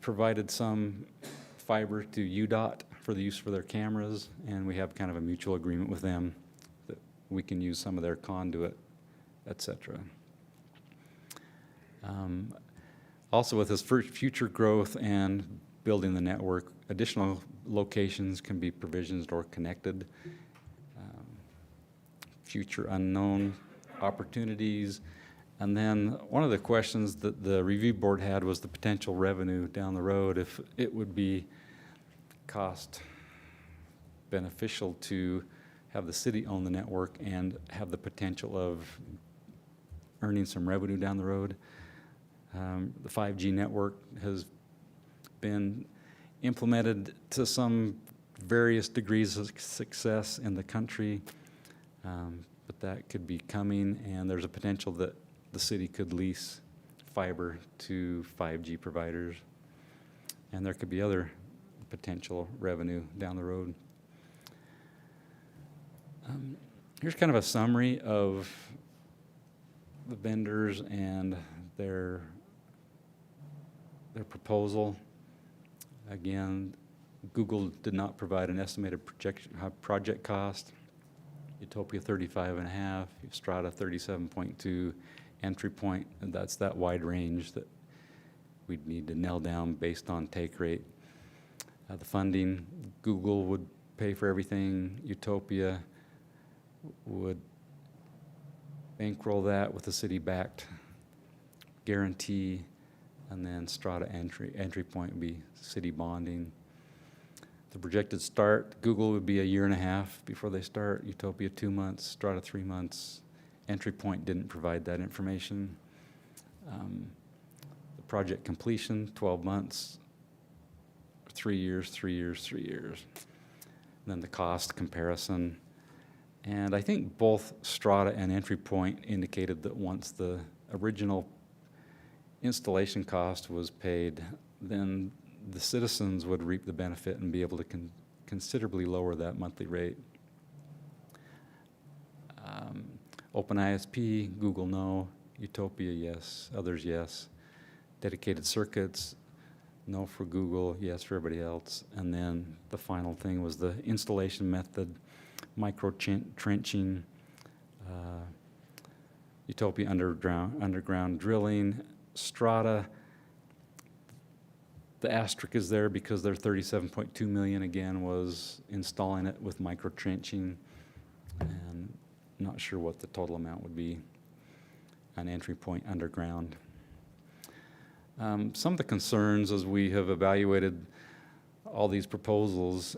provided some fiber to UDOT for the use for their cameras, and we have kind of a mutual agreement with them that we can use some of their conduit, et cetera. Also, with this future growth and building the network, additional locations can be provisioned or connected. Future unknown opportunities. And then one of the questions that the review board had was the potential revenue down the road, if it would be cost beneficial to have the city own the network and have the potential of earning some revenue down the road. The 5G network has been implemented to some various degrees of success in the country, but that could be coming, and there's a potential that the city could lease fiber to 5G providers, and there could be other potential revenue down the road. Here's kind of a summary of the vendors and their proposal. Again, Google did not provide an estimated project cost. Utopia 35.5, Strata 37.2, Entry Point, and that's that wide range that we'd need to nail down based on take rate. The funding, Google would pay for everything. Utopia would bankroll that with a city-backed guarantee, and then Strata entry point would be city bonding. The projected start, Google would be 1.5 years before they start, Utopia 2 months, Strata 3 months. Entry Point didn't provide that information. The project completion, 12 months, 3 years, 3 years, 3 years. And then the cost comparison. And I think both Strata and Entry Point indicated that once the original installation cost was paid, then the citizens would reap the benefit and be able to considerably lower that monthly rate. OpenISP, Google no, Utopia yes, others yes. Dedicated circuits, no for Google, yes for everybody else. And then the final thing was the installation method, micro-trenching, Utopia underground drilling, Strata. The asterisk is there because their 37.2 million again was installing it with micro-trenching, and not sure what the total amount would be on Entry Point underground. Some of the concerns as we have evaluated all these proposals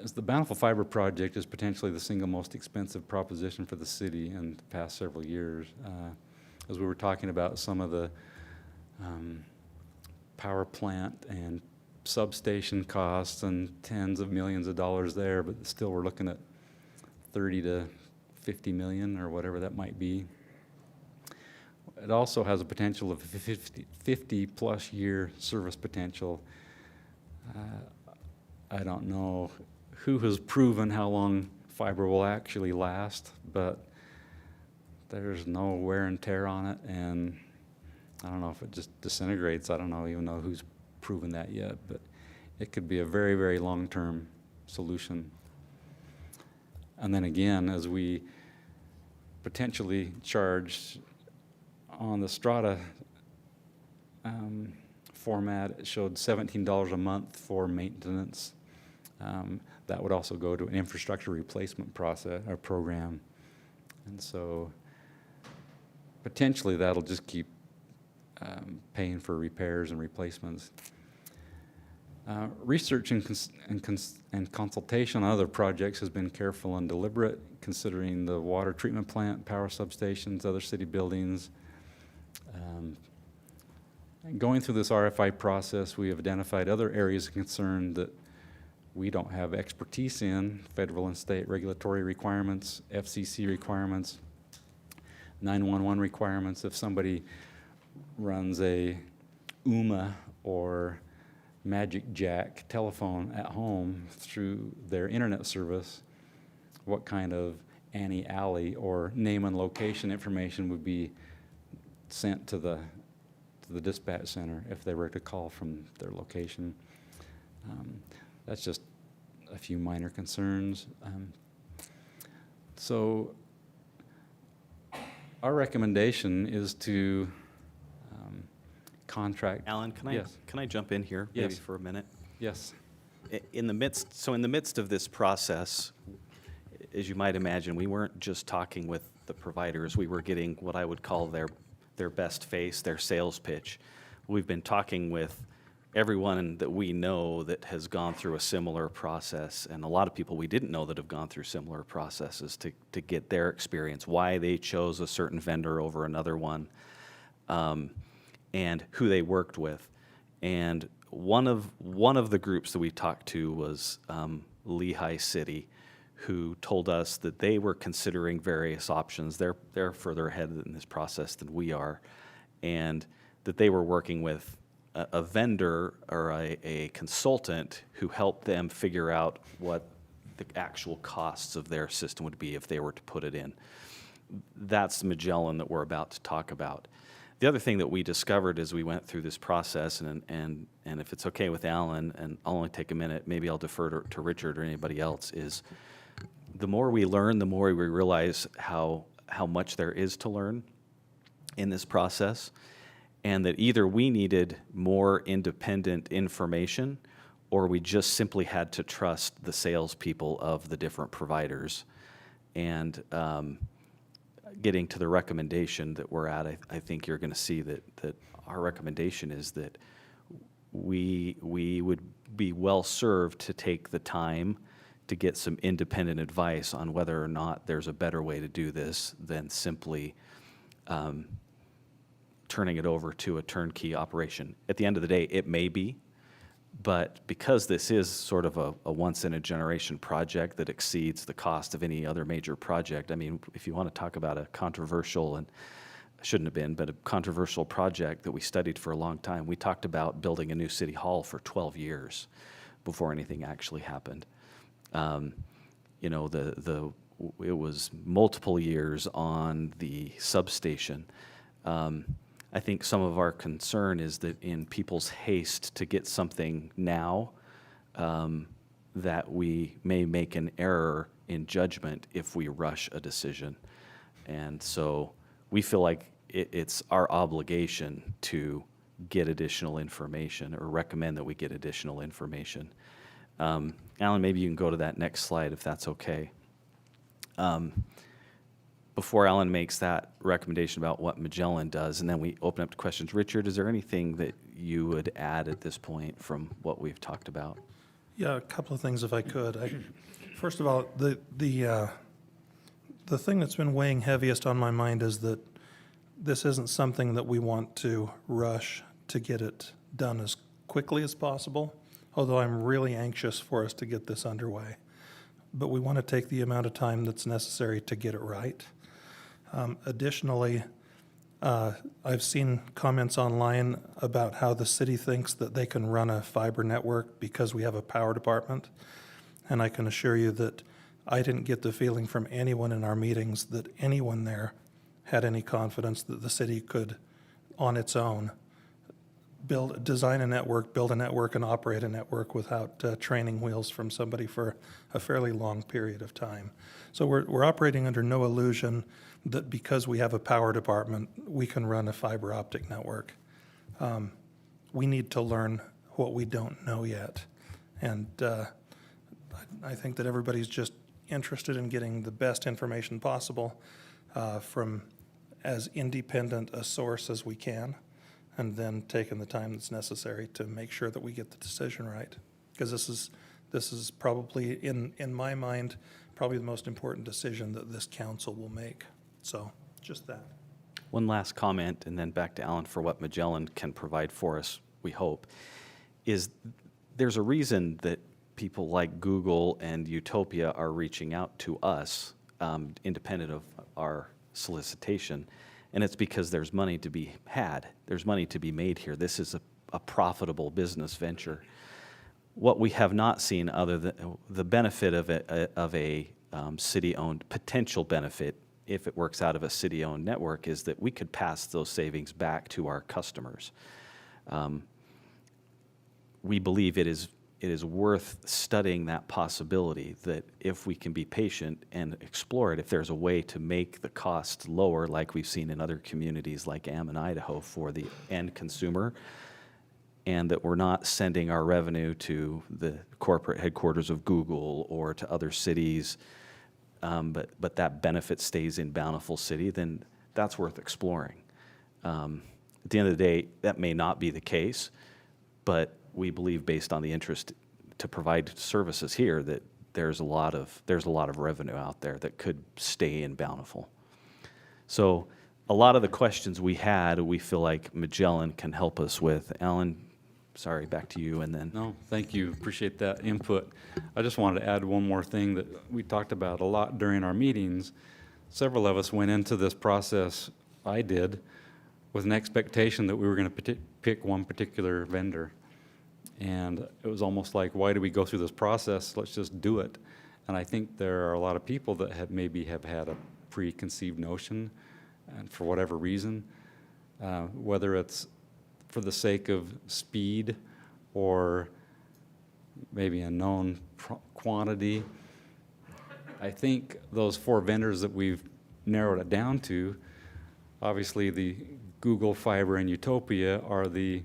is the Bountiful Fiber project is potentially the single most expensive proposition for the city in the past several years. As we were talking about some of the power plant and substation costs and tens of millions of dollars there, but still we're looking at 30 to 50 million or whatever that might be. It also has a potential of 50 plus year service potential. I don't know who has proven how long fiber will actually last, but there's no wear and tear on it, and I don't know if it just disintegrates. I don't even know who's proven that yet, but it could be a very, very long-term solution. And then again, as we potentially charge on the Strata format, it showed $17 a month for maintenance. That would also go to an infrastructure replacement process or program. And so potentially that'll just keep paying for repairs and replacements. Research and consultation on other projects has been careful and deliberate, considering the water treatment plant, power substations, other city buildings. And going through this RFI process, we have identified other areas of concern that we don't have expertise in: federal and state regulatory requirements, FCC requirements, 911 requirements. If somebody runs a UMA or Magic Jack telephone at home through their internet service, what kind of Annie Alley or name and location information would be sent to the to the dispatch center if they were to call from their location. That's just a few minor concerns. So our recommendation is to contract. Alan, Yes. can I jump in here Yes. maybe for a minute? Yes. In the midst of this process, as you might imagine, we weren't just talking with the providers. We were getting what I would call their best face, their sales pitch. We've been talking with everyone that we know that has gone through a similar process, and a lot of people we didn't know that have gone through similar processes to get their experience, why they chose a certain vendor over another one, and who they worked with. And one of the groups that we talked to was Lehigh City, who told us that they were considering various options. They're further ahead in this process than we are, and that they were working with a vendor or a consultant who helped them figure out what the actual costs of their system would be if they were to put it in. That's Magellan that we're about to talk about. The other thing that we discovered as we went through this process, and if it's okay with Alan, and I'll only take a minute, maybe I'll defer to Richard or anybody else, is the more we learn, the more we realize how much there is to learn in this process, and that either we needed more independent information or we just simply had to trust the salespeople of the different providers. And getting to the recommendation that we're at, I think you're going to see that our recommendation is that we would be well served to take the time to get some independent advice on whether or not there's a better way to do this than simply turning it over to a turnkey operation. At the end of the day, it may be, but because this is sort of a once-in-a-generation project that exceeds the cost of any other major project, I mean, if you want to talk about a controversial, and shouldn't have been, but a controversial project that we studied for a long time, we talked about building a new city hall for 12 years before anything actually happened. You know, it was multiple years on the substation. I think some of our concern is that in people's haste to get something now, that we may make an error in judgment if we rush a decision. And so we feel like it's our obligation to get additional information or recommend that we get additional information. Alan, maybe you can go to that next slide if that's okay. Before Alan makes that recommendation about what Magellan does, and then we open up to questions. Richard, is there anything that you would add at this point from what we've talked about? Yeah, a couple of things if I could. First of all, the thing that's been weighing heaviest on my mind is that this isn't something that we want to rush to get it done as quickly as possible, although I'm really anxious for us to get this underway. But we want to take the amount of time that's necessary to get it right. Additionally, I've seen comments online about how the city thinks that they can run a fiber network because we have a power department. And I can assure you that I didn't get the feeling from anyone in our meetings that anyone there had any confidence that the city could, on its own, design a network, build a network, and operate a network without training wheels from somebody for a fairly long period of time. So we're operating under no illusion that because we have a power department, we can run a fiber optic network. We need to learn what we don't know yet. And I think that everybody's just interested in getting the best information possible from as independent a source as we can, and then taking the time that's necessary to make sure that we get the decision right. Because this is probably, in my mind, probably the most important decision that this council will make. So just that. One last comment, and then back to Alan for what Magellan can provide for us, we hope, is there's a reason that people like Google and Utopia are reaching out to us, independent of our solicitation, and it's because there's money to be had. There's money to be made here. This is a profitable business venture. What we have not seen, other than the benefit of a city-owned, potential benefit if it works out of a city-owned network, is that we could pass those savings back to our customers. We believe it is worth studying that possibility, that if we can be patient and explore it, if there's a way to make the cost lower, like we've seen in other communities like Ammon, Idaho, for the end consumer, and that we're not sending our revenue to the corporate headquarters of Google or to other cities, but that benefit stays in Bountiful City, then that's worth exploring. At the end of the day, that may not be the case, but we believe, based on the interest to provide services here, that there's a lot of revenue out there that could stay in Bountiful. So a lot of the questions we had, we feel like Magellan can help us with. Alan, sorry, back to you, and then. No, thank you. Appreciate that input. I just wanted to add one more thing that we talked about a lot during our meetings. Several of us went into this process, I did, with an expectation that we were going to pick one particular vendor. And it was almost like, why do we go through this process? Let's just do it. And I think there are a lot of people that have had a preconceived notion, and for whatever reason, whether it's for the sake of speed or maybe a known quantity. I think those 4 vendors that we've narrowed it down to, obviously the Google Fiber and Utopia are the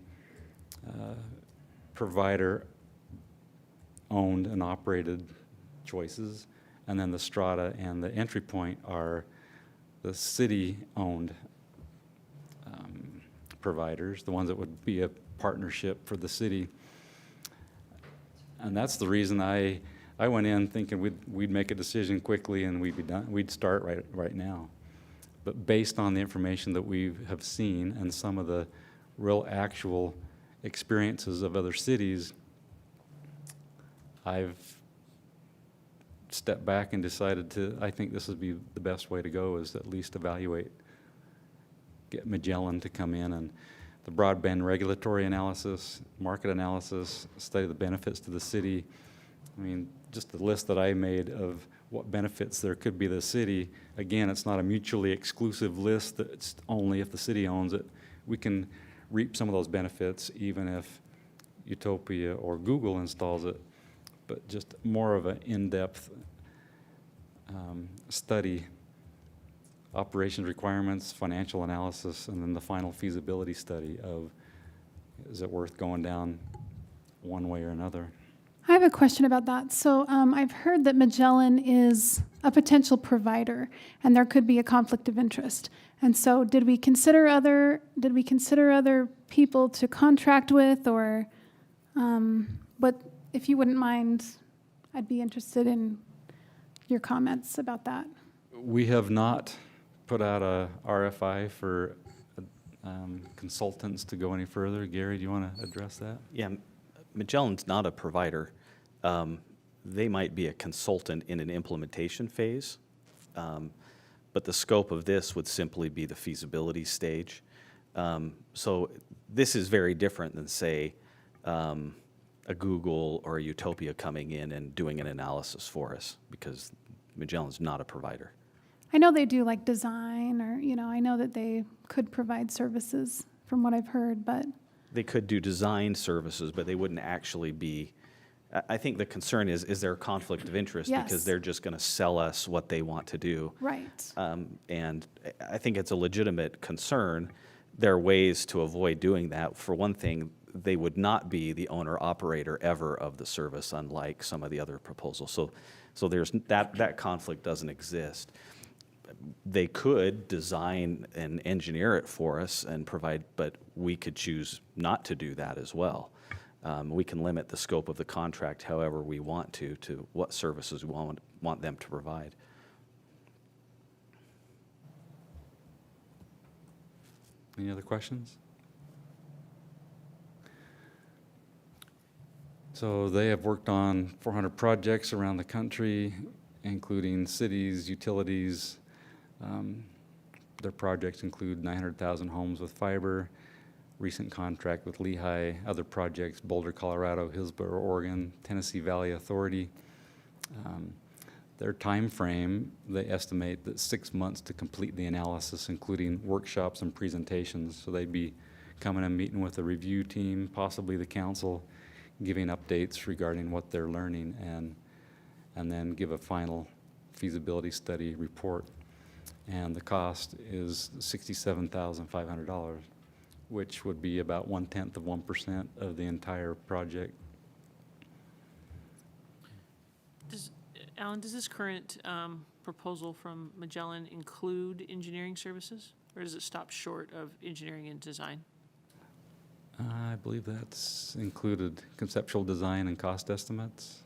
provider-owned and operated choices, and then the Strata and the Entry Point are the city-owned providers, the ones that would be a partnership for the city. And that's the reason I went in thinking we'd make a decision quickly and we'd be done. We'd start right now. But based on the information that we have seen and some of the real actual experiences of other cities, I've stepped back and decided I think this would be the best way to go, is at least evaluate, get Magellan to come in, and the broadband regulatory analysis, market analysis, study the benefits to the city. I mean, just the list that I made of what benefits there could be to the city. Again, it's not a mutually exclusive list that it's only if the city owns it. We can reap some of those benefits even if Utopia or Google installs it, but just more of an in-depth study, operations requirements, financial analysis, and then the final feasibility study of, is it worth going down one way or another? I have a question about that. So I've heard that Magellan is a potential provider, and there could be a conflict of interest. And so, did we consider other people to contract with, or? But if you wouldn't mind, I'd be interested in your comments about that. We have not put out a RFI for consultants to go any further. Gary, do you want to address that? Yeah, Magellan's not a provider. They might be a consultant in an implementation phase, but the scope of this would simply be the feasibility stage. So this is very different than, say, a Google or a Utopia coming in and doing an analysis for us, because Magellan's not a provider. I know they do like design, or I know that they could provide services from what I've heard, but They could do design services, but they wouldn't actually be. I think the concern is there a conflict of interest? Yes. Because they're just going to sell us what they want to do. right. And I think it's a legitimate concern. There are ways to avoid doing that. For one thing, they would not be the owner-operator ever of the service, unlike some of the other proposals. So there's that conflict doesn't exist. They could design and engineer it for us and provide, but we could choose not to do that as well. We can limit the scope of the contract however we want to what services we want them to provide. Any other questions? So they have worked on 400 projects around the country, including cities, utilities. Their projects include 900,000 homes with fiber, recent contract with Lehigh, other projects, Boulder, Colorado, Hillsborough, Oregon, Tennessee Valley Authority. their time frame, they estimate that 6 months to complete the analysis, including workshops and presentations. So they'd be coming and meeting with the review team, possibly the council, giving updates regarding what they're learning, and then give a final feasibility study report. And the cost is $67,500, which would be about 0.1% of the entire project. Alan, does this current proposal from Magellan include engineering services? Or does it stop short of engineering and design? I believe that's included conceptual design and cost estimates.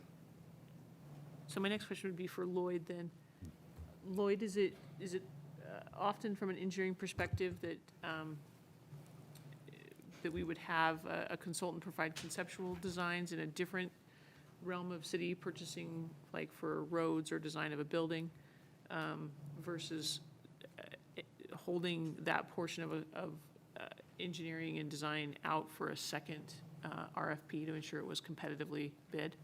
So my next question would be for Lloyd then. Lloyd, is it often from an engineering perspective that that we would have a consultant provide conceptual designs in a different realm of city purchasing, like for roads or design of a building, versus holding that portion of engineering and design out for a second RFP to ensure it was competitively bid?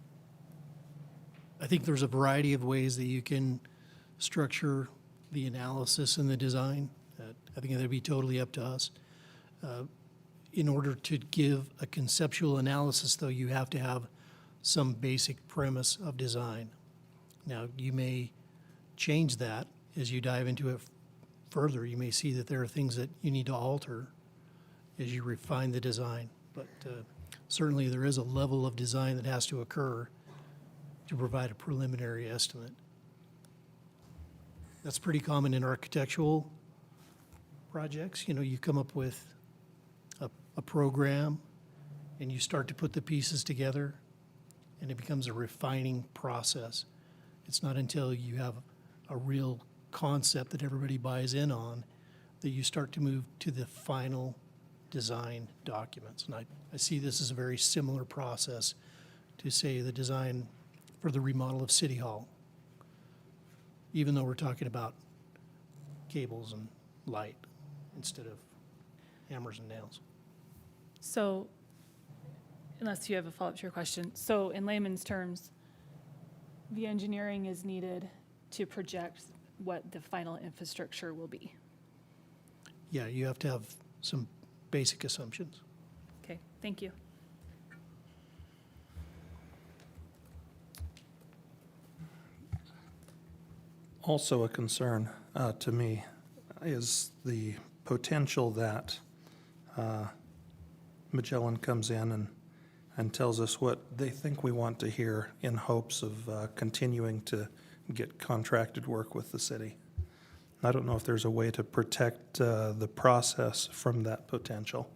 I think there's a variety of ways that you can structure the analysis and the design. I think that'd be totally up to us. In order to give a conceptual analysis, though, you have to have some basic premise of design. Now, you may change that as you dive into it further. You may see that there are things that you need to alter as you refine the design. But certainly there is a level of design that has to occur to provide a preliminary estimate. That's pretty common in architectural projects. You know, you come up with a program and you start to put the pieces together and it becomes a refining process. It's not until you have a real concept that everybody buys in on that you start to move to the final design documents. And I see this as a very similar process to, say, the design for the remodel of City Hall, even though we're talking about cables and light instead of hammers and nails. So, unless you have a follow-up to your question, so in layman's terms, the engineering is needed to project what the final infrastructure will be. Yeah, you have to have some basic assumptions. Okay, thank you. Also a concern to me is the potential that Magellan comes in and tells us what they think we want to hear in hopes of continuing to get contracted work with the city. I don't know if there's a way to protect the process from that potential,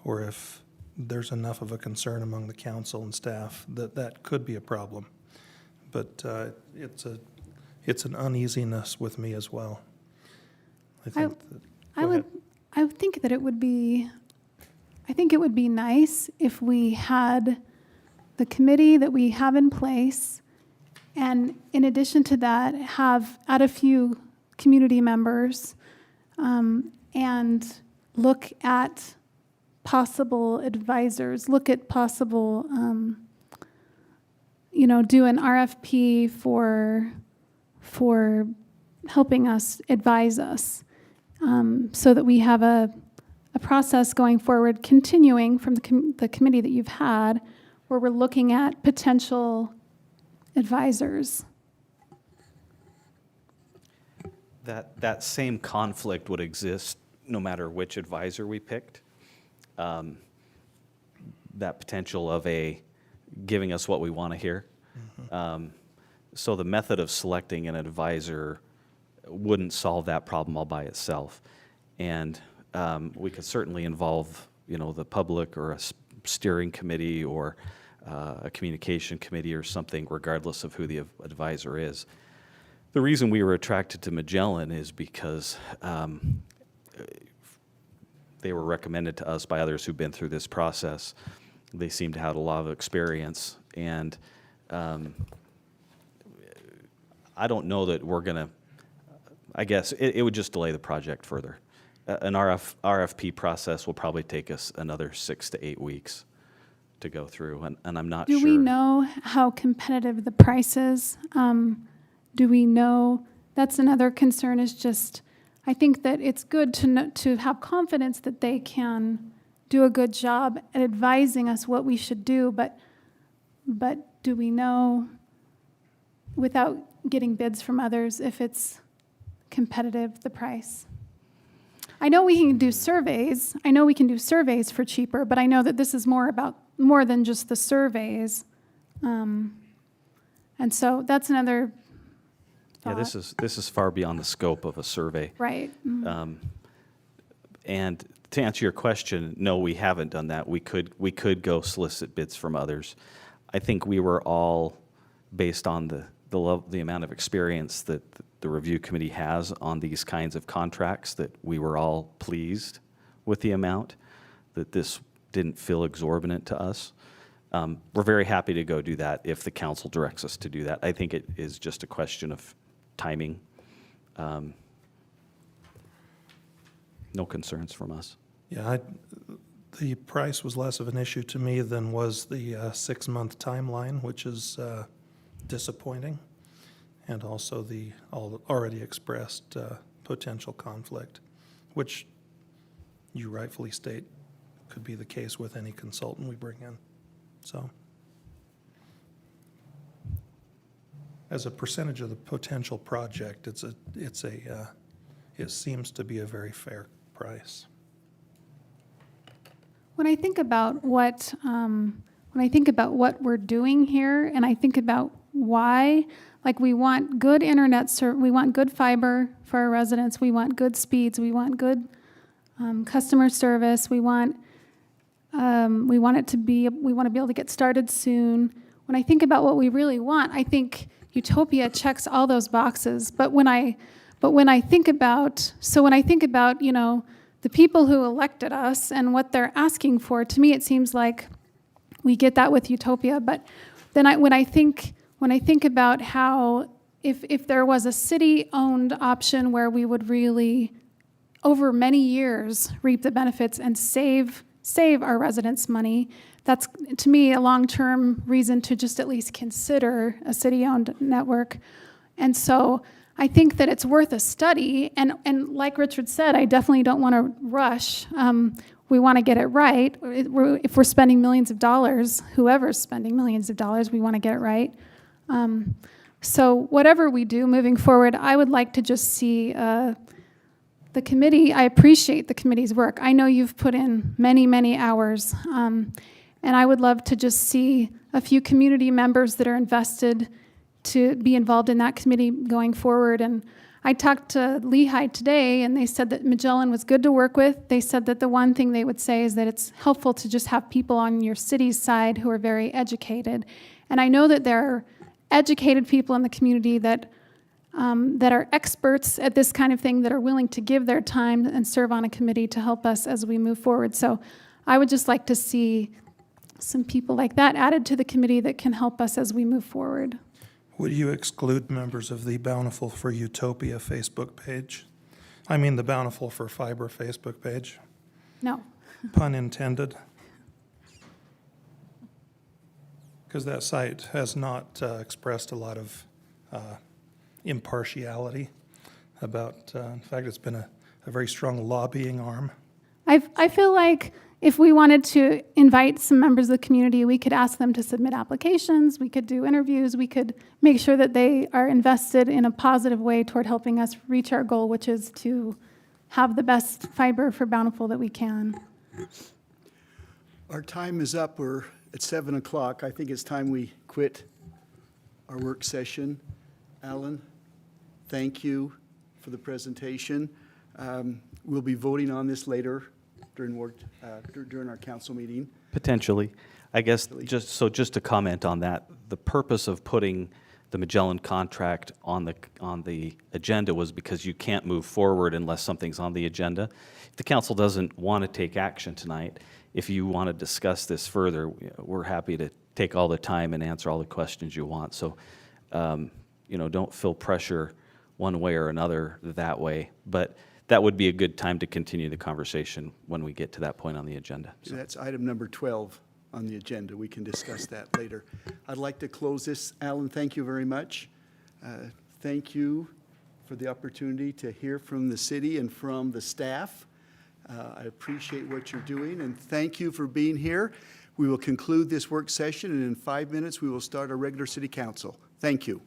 or if there's enough of a concern among the council and staff that that could be a problem. But it's an uneasiness with me as well. I Go would think that it would be, I think it would be nice if we had the committee that we have in place, and in addition to that, add a few community members, and look at possible advisors, look at possible, do an RFP for helping us, advise us, so that we have a process going forward, continuing from the committee that you've had, where we're looking at potential advisors. That same conflict would exist no matter which advisor we picked. That potential of giving us what we want to hear. So the method of selecting an advisor wouldn't solve that problem all by itself. And we could certainly involve, the public or a steering committee or a communication committee or something, regardless of who the advisor is. The reason we were attracted to Magellan is because they were recommended to us by others who've been through this process. They seem to have a lot of experience, and I don't know that we're going to, I guess it would just delay the project further. An RFP process will probably take us another 6 to 8 weeks to go through, and I'm not sure. Do we know how competitive the price is? do we know? That's another concern, is just, I think that it's good to know, to have confidence that they can do a good job at advising us what we should do, but do we know, without getting bids from others, if it's competitive, the price? I know we can do surveys. I know we can do surveys for cheaper, but I know that this is more than just the surveys. And so that's another Yeah, thought. this is far beyond the scope of a survey. Right. And to answer your question, no, we haven't done that. We could go solicit bids from others. I think we were all, based on the amount of experience that the review committee has on these kinds of contracts, that we were all pleased with the amount, that this didn't feel exorbitant to us. We're very happy to go do that if the council directs us to do that. I think it is just a question of timing. No concerns from us. Yeah, the price was less of an issue to me than was the 6-month timeline, which is disappointing, and also the already expressed potential conflict, which you rightfully state could be the case with any consultant we bring in. So, as a percentage of the potential project, it seems to be a very fair price. When I think about what we're doing here, and I think about why, like, we want good we want good fiber for our residents, we want good speeds, we want good customer service, we want to be able to get started soon. When I think about what we really want, I think Utopia checks all those boxes. But when I think about, the people who elected us and what they're asking for, to me it seems like we get that with Utopia. But then when I think about how if there was a city-owned option where we would really, over many years, reap the benefits and save our residents money, that's, to me, a long-term reason to just at least consider a city-owned network. And so I think that it's worth a study, and like Richard said, I definitely don't want to rush. We want to get it right. If we're spending millions of dollars, whoever's spending millions of dollars, we want to get it right. So whatever we do moving forward, I would like to just see the committee. I appreciate the committee's work. I know you've put in many, many hours, and I would love to just see a few community members that are invested to be involved in that committee going forward. And I talked to Lehigh today, and they said that Magellan was good to work with. They said that the one thing they would say is that it's helpful to just have people on your city's side who are very educated. And I know that there are educated people in the community that are experts at this kind of thing, that are willing to give their time and serve on a committee to help us as we move forward. So I would just like to see some people like that added to the committee that can help us as we move forward. Would you exclude members of the Bountiful for Utopia Facebook page? I mean the Bountiful for Fiber Facebook page, No. pun intended. Because that site has not expressed a lot of impartiality about, in fact, it's been a very strong lobbying arm. I feel like if we wanted to invite some members of the community, we could ask them to submit applications, we could do interviews, we could make sure that they are invested in a positive way toward helping us reach our goal, which is to have the best fiber for Bountiful that we can. Our time is up. We're at 7 o'clock. I think it's time we quit our work session. Alan, thank you for the presentation. We'll be voting on this later during our council meeting. Potentially. I guess, just to comment on that, the purpose of putting the Magellan contract on the agenda was because you can't move forward unless something's on the agenda. If the council doesn't want to take action tonight, if you want to discuss this further, we're happy to take all the time and answer all the questions you want. So, don't feel pressure one way or another that way. But that would be a good time to continue the conversation when we get to that point on the agenda. So. That's item number 12 on the agenda. We can discuss that later. I'd like to close this. Alan, thank you very much. thank you for the opportunity to hear from the city and from the staff. I appreciate what you're doing, and thank you for being here. We will conclude this work session, and in 5 minutes, we will start our regular city council. Thank you.